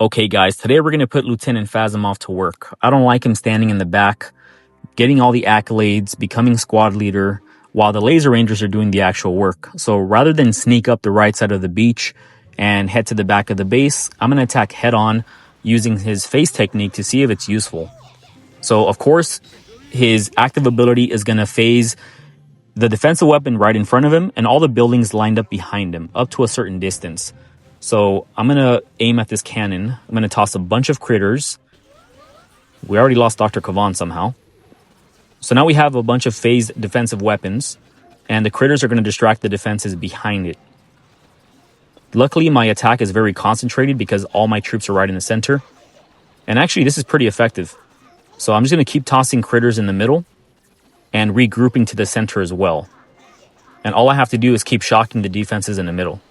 Okay, guys, today we're going to put Lieutenant Phasimov to work. I don't like him standing in the back, getting all the accolades, becoming squad leader, while the Laser Rangers are doing the actual work. So rather than sneak up the right side of the beach and head to the back of the base, I'm going to attack head on using his phase technique to see if it's useful. So, of course, his active ability is going to phase the defensive weapon right in front of him and all the buildings lined up behind him up to a certain distance. So I'm going to aim at this cannon. I'm going to toss a bunch of critters. We already lost Dr. Kavan somehow. So now we have a bunch of phased defensive weapons, and the critters are going to distract the defenses behind it. Luckily, my attack is very concentrated because all my troops are right in the center. And actually, this is pretty effective. So I'm just going to keep tossing critters in the middle and regrouping to the center as well. And all I have to do is keep shocking the defenses in the middle.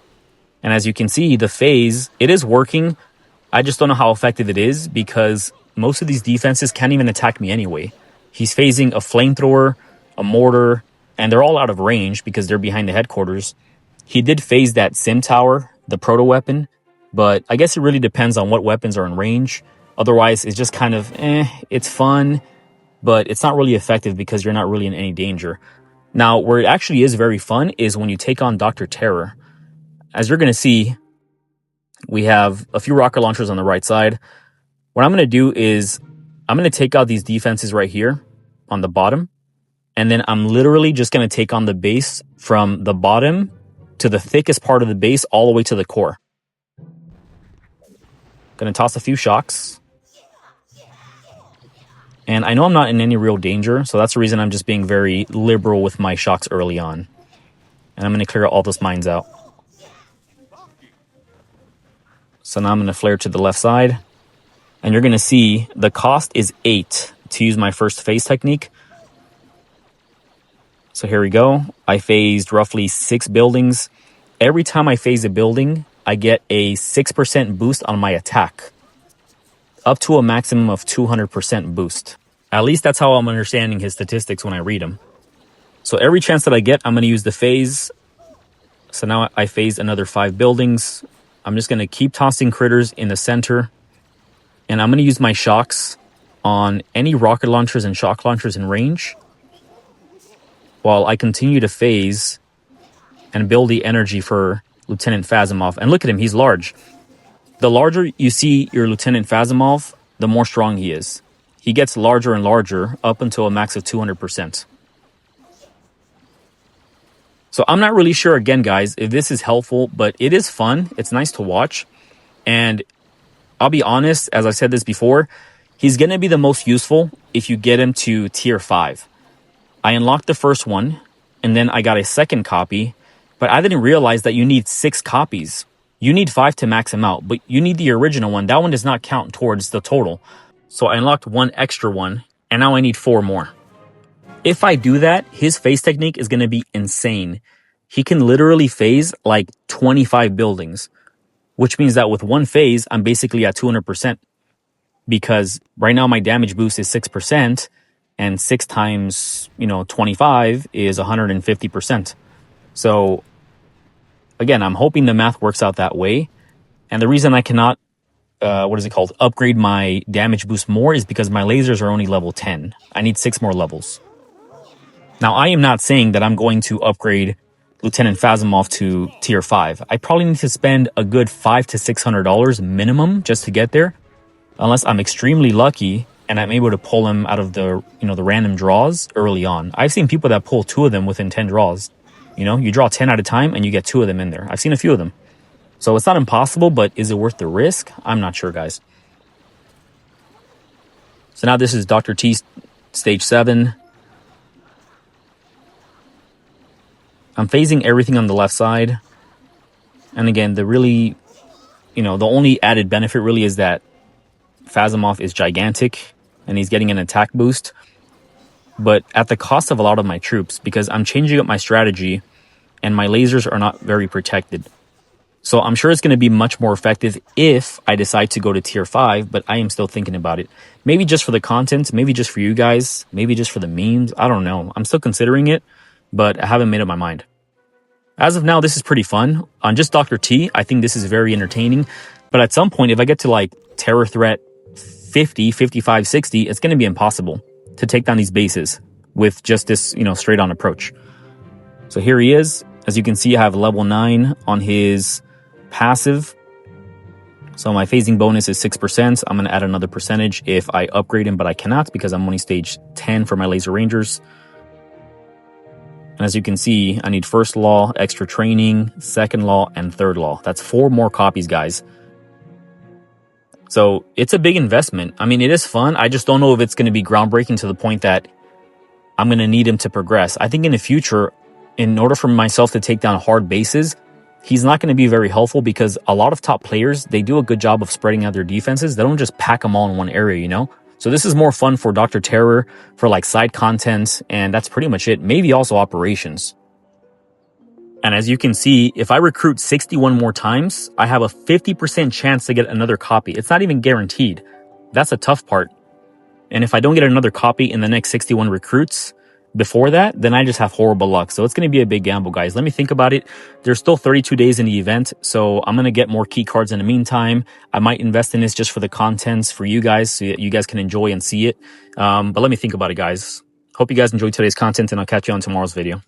And as you can see, the phase, it is working. I just don't know how effective it is because most of these defenses can't even attack me anyway. He's phasing a flamethrower, a mortar, and they're all out of range because they're behind the headquarters. He did phase that sim tower, the proto weapon, but I guess it really depends on what weapons are in range. Otherwise, it's just kind of, it's fun, but it's not really effective because you're not really in any danger. Now, where it actually is very fun is when you take on Dr. Terror. As you're going to see, we have a few rocket launchers on the right side. What I'm going to do is I'm going to take out these defenses right here on the bottom. And then I'm literally just going to take on the base from the bottom to the thickest part of the base all the way to the core. Going to toss a few shocks. And I know I'm not in any real danger, so that's the reason I'm just being very liberal with my shocks early on. And I'm going to clear all those mines out. So now I'm going to flare to the left side. And you're going to see the cost is 8 to use my first phase technique. So here we go. I phased roughly 6 buildings. Every time I phase a building, I get a 6% boost on my attack. Up to a maximum of 200% boost. At least that's how I'm understanding his statistics when I read them. So every chance that I get, I'm going to use the phase. So now I phased another 5 buildings. I'm just going to keep tossing critters in the center. And I'm going to use my shocks on any rocket launchers and shock launchers in range, while I continue to phase and build the energy for Lieutenant Phasimov. And look at him, he's large. The larger you see your Lieutenant Phasimov, the more strong he is. He gets larger and larger up until a max of 200%. So I'm not really sure, again, guys, if this is helpful, but it is fun. It's nice to watch. And I'll be honest, as I said this before, he's going to be the most useful if you get him to tier 5. I unlocked the first one, and then I got a second copy, but I didn't realize that you need 6 copies. You need 5 to max him out, but you need the original one. That one does not count towards the total. So I unlocked 1 extra one, and now I need 4 more. If I do that, his phase technique is going to be insane. He can literally phase like 25 buildings, which means that with 1 phase, I'm basically at 200%. Because right now my damage boost is 6%, and 6 times, 25 is 150%. So again, I'm hoping the math works out that way. And the reason I cannot, upgrade my damage boost more is because my lasers are only level 10. I need 6 more levels. Now, I am not saying that I'm going to upgrade Lieutenant Phasimov to tier 5. I probably need to spend a good $500 to $600 minimum just to get there, unless I'm extremely lucky and I'm able to pull him out of the, the random draws early on. I've seen people that pull 2 of them within 10 draws. You draw 10 at a time and you get 2 of them in there. I've seen a few of them. So it's not impossible, but is it worth the risk? I'm not sure, guys. So now this is Dr. T stage 7. I'm phasing everything on the left side. And again, the only added benefit really is that Phasimov is gigantic and he's getting an attack boost, but at the cost of a lot of my troops because I'm changing up my strategy and my lasers are not very protected. So I'm sure it's going to be much more effective if I decide to go to tier 5, but I am still thinking about it. Maybe just for the content, maybe just for you guys, maybe just for the memes. I don't know. I'm still considering it, but I haven't made up my mind. As of now, this is pretty fun. On just Dr. T, I think this is very entertaining. But at some point, if I get to like terror threat 50, 55, 60, it's going to be impossible to take down these bases with just this, straight on approach. So here he is. As you can see, I have level 9 on his passive. So my phasing bonus is 6%. I'm going to add another percentage if I upgrade him, but I cannot because I'm only stage 10 for my laser rangers. And as you can see, I need first law, extra training, second law, and third law. That's 4 more copies, guys. So it's a big investment. I mean, it is fun. I just don't know if it's going to be groundbreaking to the point that I'm going to need him to progress. I think in the future, in order for myself to take down hard bases, he's not going to be very helpful because a lot of top players, they do a good job of spreading out their defenses. They don't just pack them all in one area, So this is more fun for Dr. Terror, for like side content, and that's pretty much it. Maybe also operations. And as you can see, if I recruit 61 more times, I have a 50% chance to get another copy. It's not even guaranteed. That's a tough part. And if I don't get another copy in the next 61 recruits before that, then I just have horrible luck. So it's going to be a big gamble, guys. Let me think about it. There's still 32 days in the event, so I'm going to get more key cards in the meantime. I might invest in this just for the contents for you guys so that you guys can enjoy and see it. But let me think about it, guys. Hope you guys enjoyed today's content, and I'll catch you on tomorrow's video.